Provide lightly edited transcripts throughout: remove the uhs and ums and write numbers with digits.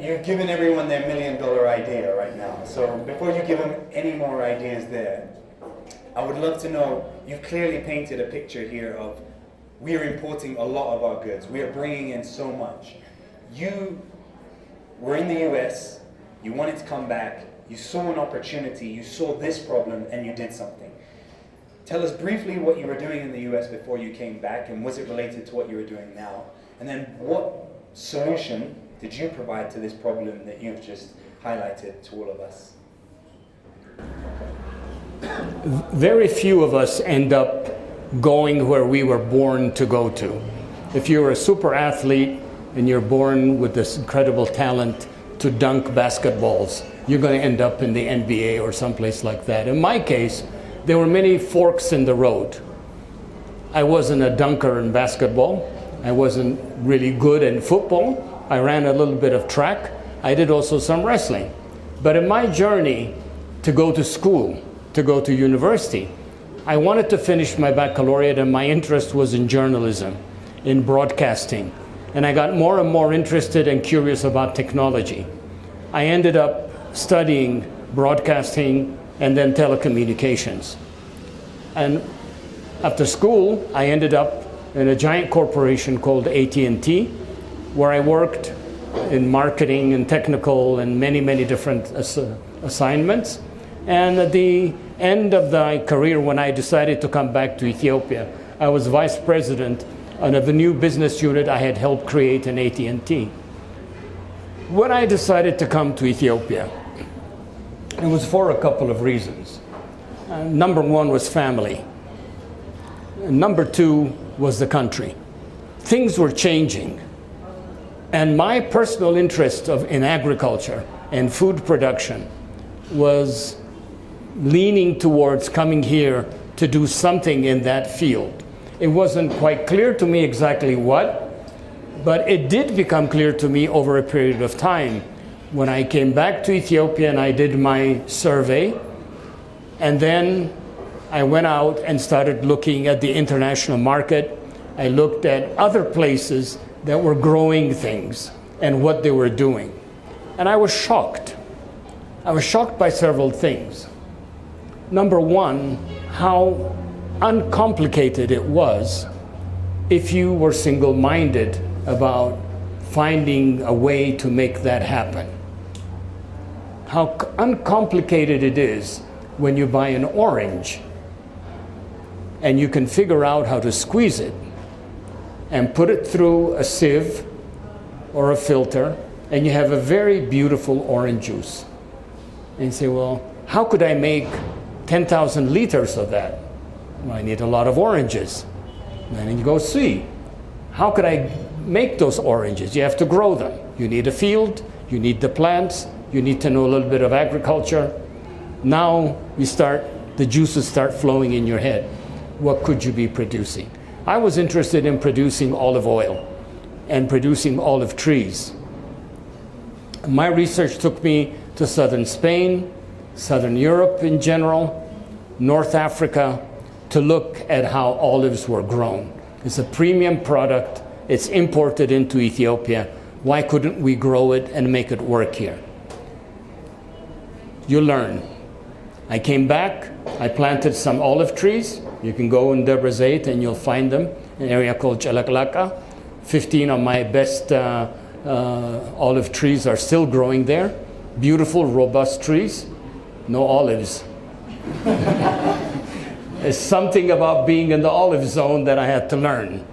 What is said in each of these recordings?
You've given everyone their $1 million idea right now. So before you give them any more ideas there, I would love to know, you've clearly painted a picture here of we are importing a lot of our goods. We are bringing in so much. You were in the US, you wanted to come back, you saw an opportunity, you saw this problem, and you did something. Tell us briefly what you were doing in the US before you came back, and was it related to what you were doing now? And then what solution did you provide to this problem that you've just highlighted to all of us? Very few of us end up going where we were born to go to. If you're a super athlete and you're born with this incredible talent to dunk basketballs, you're going to end up in the NBA or someplace like that. In my case, there were many forks in the road. I wasn't a dunker in basketball. I wasn't really good in football. I ran a little bit of track. I did also some wrestling. But in my journey to go to school, to go to university, I wanted to finish my baccalaureate, and my interest was in journalism, in broadcasting. And I got more and more interested and curious about technology. I ended up studying broadcasting and then telecommunications. And after school, I ended up in a giant corporation called AT&T, where I worked in marketing and technical and many, many different assignments. And at the end of my career, when I decided to come back to Ethiopia, I was vice president of a new business unit I had helped create in AT&T. When I decided to come to Ethiopia, it was for a couple of reasons. Number one was family. Number two was the country. Things were changing. And my personal interest in agriculture and food production was leaning towards coming here to do something in that field. It wasn't quite clear to me exactly what, but it did become clear to me over a period of time when I came back to Ethiopia and I did my survey. And then I went out and started looking at the international market. I looked at other places that were growing things and what they were doing. And I was shocked. I was shocked by several things. Number one, how uncomplicated it was if you were single-minded about finding a way to make that happen. How uncomplicated it is when you buy an orange and you can figure out how to squeeze it and put it through a sieve or a filter, and you have a very beautiful orange juice. And you say, well, how could I make 10,000 liters of that? Well, I need a lot of oranges. And then you go see, how could I make those oranges? You have to grow them. You need a field, you need the plants, you need to know a little bit of agriculture. Now the juices start flowing in your head. What could you be producing? I was interested in producing olive oil and producing olive trees. My research took me to southern Spain, southern Europe in general, North Africa, to look at how olives were grown. It's a premium product. It's imported into Ethiopia. Why couldn't we grow it and make it work here? You learn. I came back. I planted some olive trees. You can go in Debre Zeit and you'll find them in an area called Chalaklaka. 15 of my best olive trees are still growing there. Beautiful, robust trees. No olives. There's something about being in the olive zone that I had to learn.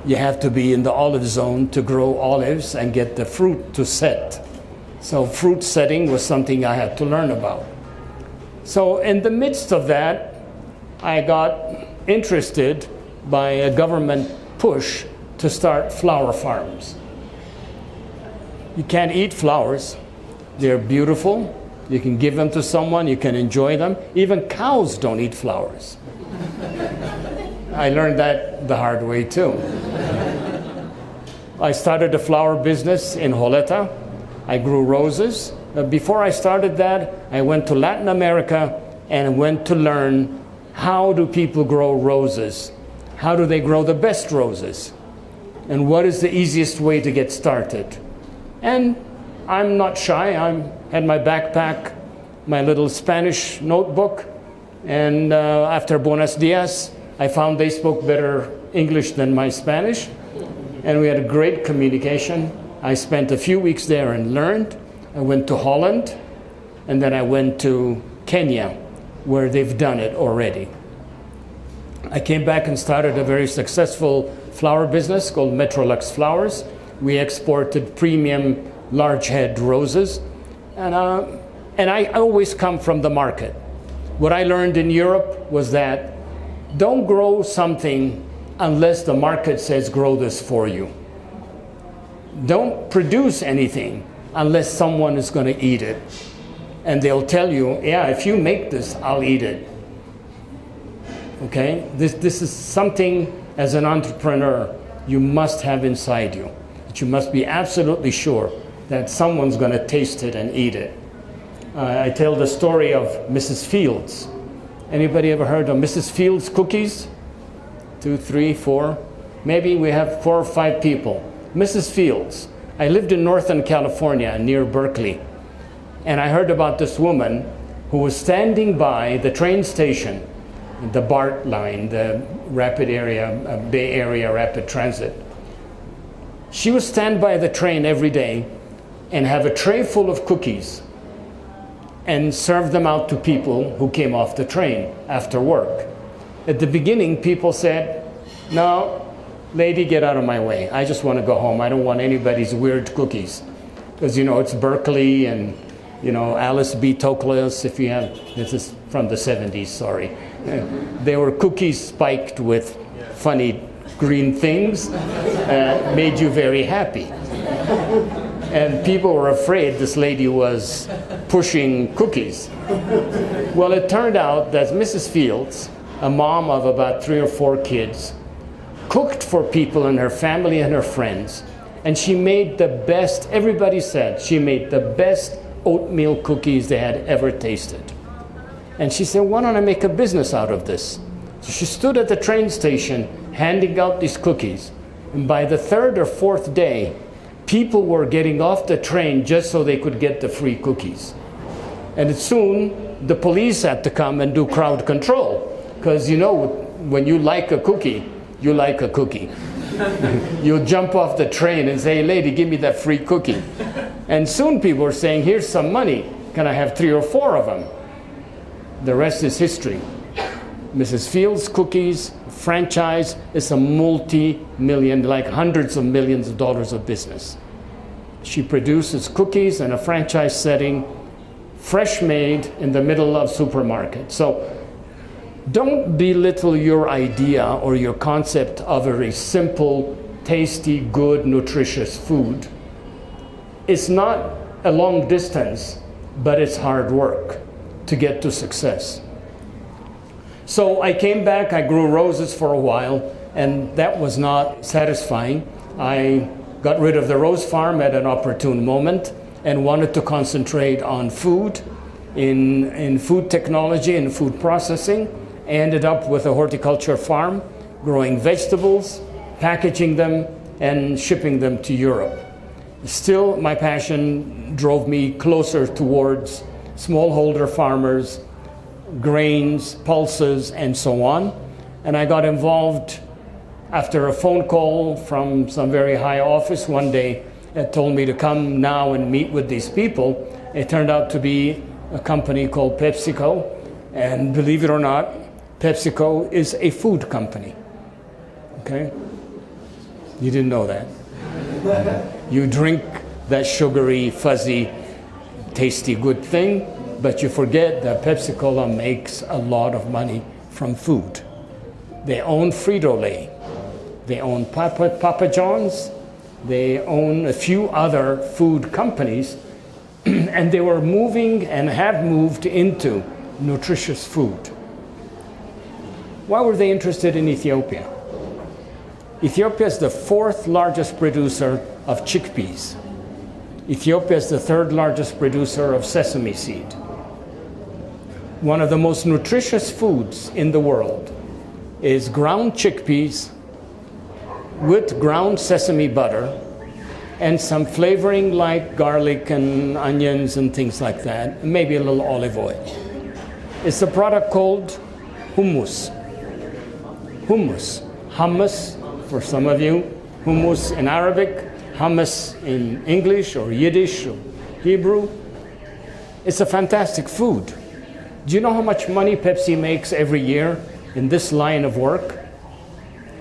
You have to be in the olive zone to grow olives and get the fruit to set. So fruit setting was something I had to learn about. So in the midst of that, I got interested by a government push to start flower farms. You can't eat flowers. They're beautiful. You can give them to someone. You can enjoy them. Even cows don't eat flowers. I learned that the hard way too. I started a flower business in Holeta. I grew roses. Before I started that, I went to Latin America and went to learn how do people grow roses? How do they grow the best roses? And what is the easiest way to get started? And I'm not shy. I had my backpack, my little Spanish notebook, and after Buenos Dias, I found they spoke better English than my Spanish, and we had a great communication. I spent a few weeks there and learned. I went to Holland, and then I went to Kenya, where they've done it already. I came back and started a very successful flower business called Metrolux Flowers. We exported premium large head roses, and I always come from the market. What I learned in Europe was that don't grow something unless the market says grow this for you. Don't produce anything unless someone is going to eat it. And they'll tell you, yeah, if you make this, I'll eat it. Okay? This is something as an entrepreneur you must have inside you. That you must be absolutely sure that someone's going to taste it and eat it. I tell the story of Mrs. Fields. Anybody ever heard of Mrs. Fields cookies? 2, 3, 4. Maybe we have 4 or 5 people. Mrs. Fields. I lived in Northern California near Berkeley. And I heard about this woman who was standing by the train station, the BART line, the Bay Area Rapid Transit. She would stand by the train every day and have a tray full of cookies and serve them out to people who came off the train after work. At the beginning, people said, no, lady, get out of my way. I just want to go home. I don't want anybody's weird cookies. Because, it's Berkeley and, Alice B. Toklas, if you have, this is from the 70s, sorry. They were cookies spiked with funny green things, made you very happy. And people were afraid this lady was pushing cookies. Well, it turned out that Mrs. Fields, a mom of about 3 or 4 kids, cooked for people in her family and her friends. And she made the best, everybody said, she made the best oatmeal cookies they had ever tasted. And she said, why don't I make a business out of this? So she stood at the train station handing out these cookies. And by the 3rd or 4th day, people were getting off the train just so they could get the free cookies. And soon, the police had to come and do crowd control. Because, when you like a cookie, you like a cookie. You'll jump off the train and say, hey, lady, give me that free cookie. And soon people were saying, here's some money. Can I have 3 or 4 of them? The rest is history. Mrs. Fields Cookies franchise is a multi-million, like hundreds of millions of dollars of business. She produces cookies in a franchise setting, fresh made in the middle of supermarket. So don't belittle your idea or your concept of a very simple, tasty, good, nutritious food. It's not a long distance, but it's hard work to get to success. So I came back, I grew roses for a while, and that was not satisfying. I got rid of the rose farm at an opportune moment and wanted to concentrate on food, in food technology and food processing. I ended up with a horticulture farm, growing vegetables, packaging them, and shipping them to Europe. Still, my passion drove me closer towards smallholder farmers, grains, pulses, and so on. And I got involved after a phone call from some very high office one day that told me to come now and meet with these people. It turned out to be a company called PepsiCo. And believe it or not, PepsiCo is a food company. Okay? You didn't know that. You drink that sugary, fuzzy, tasty, good thing, but you forget that Pepsi-Cola makes a lot of money from food. They own Frito-Lay. They own Papa John's. They own a few other food companies, and they were moving and have moved into nutritious food. Why were they interested in Ethiopia? Ethiopia is the 4th largest producer of chickpeas. Ethiopia is the 3rd largest producer of sesame seed. One of the most nutritious foods in the world is ground chickpeas with ground sesame butter and some flavoring like garlic and onions and things like that, and maybe a little olive oil. It's a product called hummus. Hummus. Hummus for some of you. Hummus in Arabic, hummus in English or Yiddish or Hebrew. It's a fantastic food. Do you know how much money Pepsi makes every year in this line of work?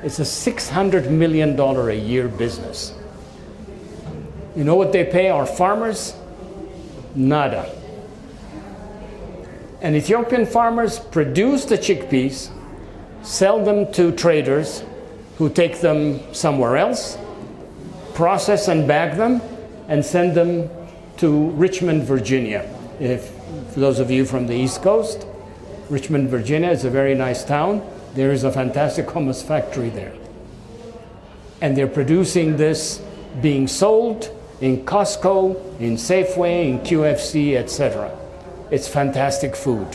It's a $600 million a year business. You know what they pay our farmers? Nada. And Ethiopian farmers produce the chickpeas, sell them to traders who take them somewhere else, process and bag them, and send them to Richmond, Virginia. For those of you from the East Coast, Richmond, Virginia is a very nice town. There is a fantastic hummus factory there. And they're producing this being sold in Costco, in Safeway, in QFC, etc. It's fantastic food.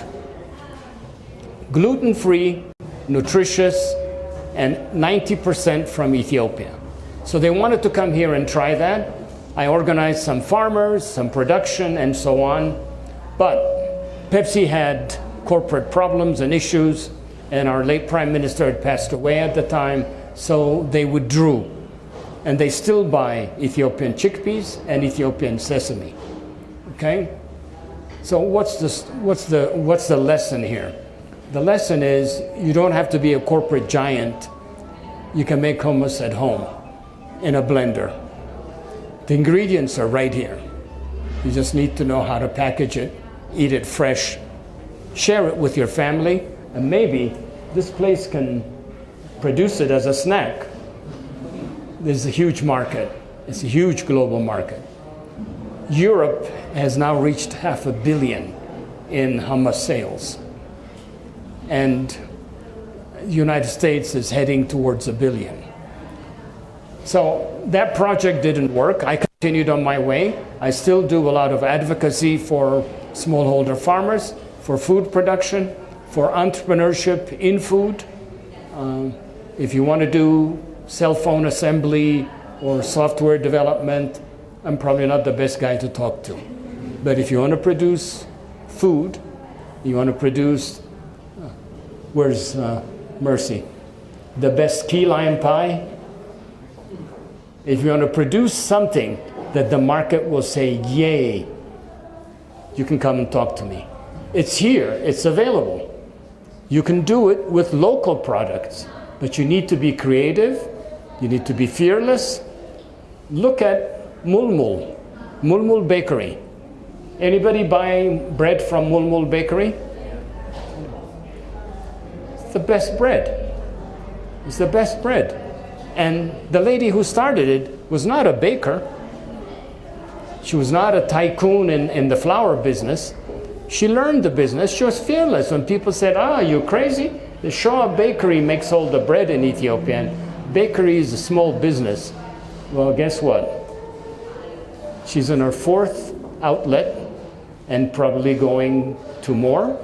Gluten-free, nutritious, and 90% from Ethiopia. So they wanted to come here and try that. I organized some farmers, some production, and so on. But Pepsi had corporate problems and issues, and our late Prime Minister had passed away at the time, so they withdrew. And they still buy Ethiopian chickpeas and Ethiopian sesame. Okay? So what's the lesson here? The lesson is you don't have to be a corporate giant. You can make hummus at home in a blender. The ingredients are right here. You just need to know how to package it, eat it fresh, share it with your family, and maybe this place can produce it as a snack. There's a huge market. It's a huge global market. Europe has now reached 500 million in hummus sales. And the United States is heading towards 1 billion. So that project didn't work. I continued on my way. I still do a lot of advocacy for smallholder farmers, for food production, for entrepreneurship in food. If you want to do cell phone assembly or software development, I'm probably not the best guy to talk to. But if you want to produce food, you want to produce, where's Mercy? The best key lime pie. If you want to produce something that the market will say, yay, you can come and talk to me. It's here, it's available. You can do it with local products, but you need to be creative, you need to be fearless. Look at Mulmul Bakery. Anybody buy bread from Mulmul Bakery? It's the best bread. It's the best bread. And the lady who started it was not a baker. She was not a tycoon in the flour business. She learned the business. She was fearless. When people said, you're crazy? The Shoah Bakery makes all the bread in Ethiopia. And bakery is a small business. Well, guess what? She's in her 4th outlet and probably going to more.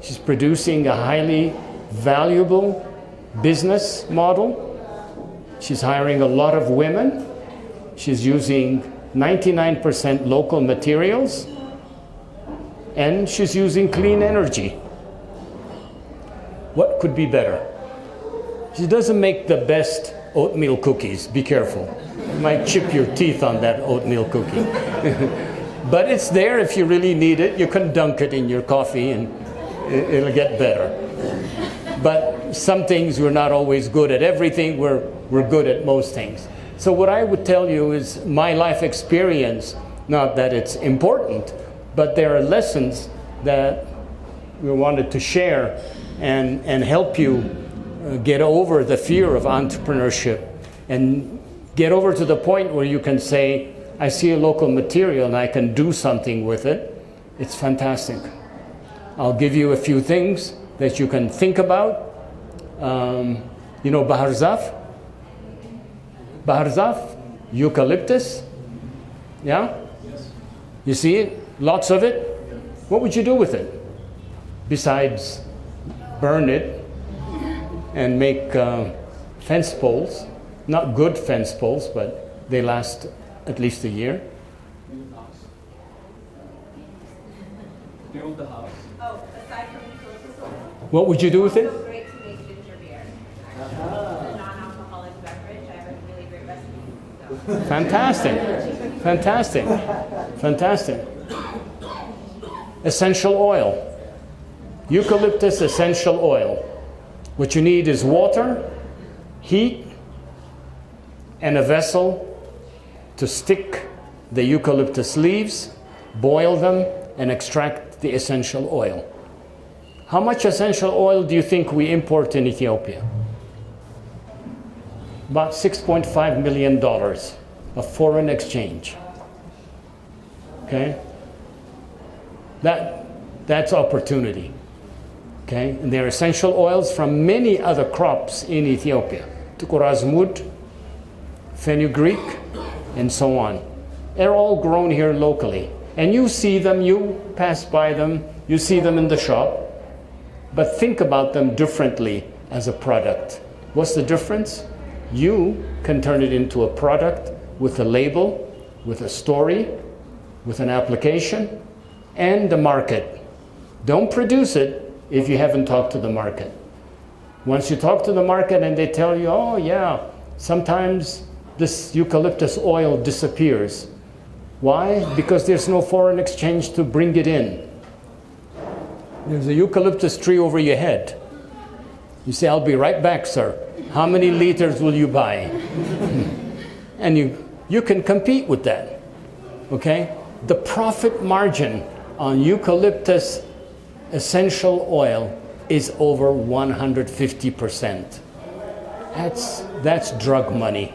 She's producing a highly valuable business model. She's hiring a lot of women. She's using 99% local materials. And she's using clean energy. What could be better? She doesn't make the best oatmeal cookies. Be careful. You might chip your teeth on that oatmeal cookie. But it's there if you really need it. You can dunk it in your coffee and it'll get better. But some things we're not always good at. Everything we're good at most things. So what I would tell you is my life experience, not that it's important, but there are lessons that we wanted to share and help you get over the fear of entrepreneurship and get over to the point where you can say, I see a local material and I can do something with it. It's fantastic. I'll give you a few things that you can think about. You know Baharzaf? Baharzaf? Eucalyptus? Yeah? Yes. You see it? Lots of it? What would you do with it? Besides burn it and make fence poles. Not good fence poles, but they last at least a year. Build the house. Oh, aside from eucalyptus oil, What would you do with it? it's so great to make ginger beer. Actually, it's a non-alcoholic beverage. I have a really great recipe. So. Fantastic. Fantastic. Fantastic. Essential oil. Eucalyptus essential oil. What you need is water, heat, and a vessel to stick the eucalyptus leaves, boil them, and extract the essential oil. How much essential oil do you think we import in Ethiopia? About $6.5 million of foreign exchange. Okay? That's opportunity. Okay? And there are essential oils from many other crops in Ethiopia. Tukur azmud, fenugreek, and so on. They're all grown here locally. And you see them, you pass by them, you see them in the shop, but think about them differently as a product. What's the difference? You can turn it into a product with a label, with a story, with an application, and a market. Don't produce it if you haven't talked to the market. Once you talk to the market and they tell you, oh yeah, sometimes this eucalyptus oil disappears. Why? Because there's no foreign exchange to bring it in. There's a eucalyptus tree over your head. You say, I'll be right back, sir. How many liters will you buy? And you can compete with that. Okay? The profit margin on eucalyptus essential oil is over 150%. That's drug money.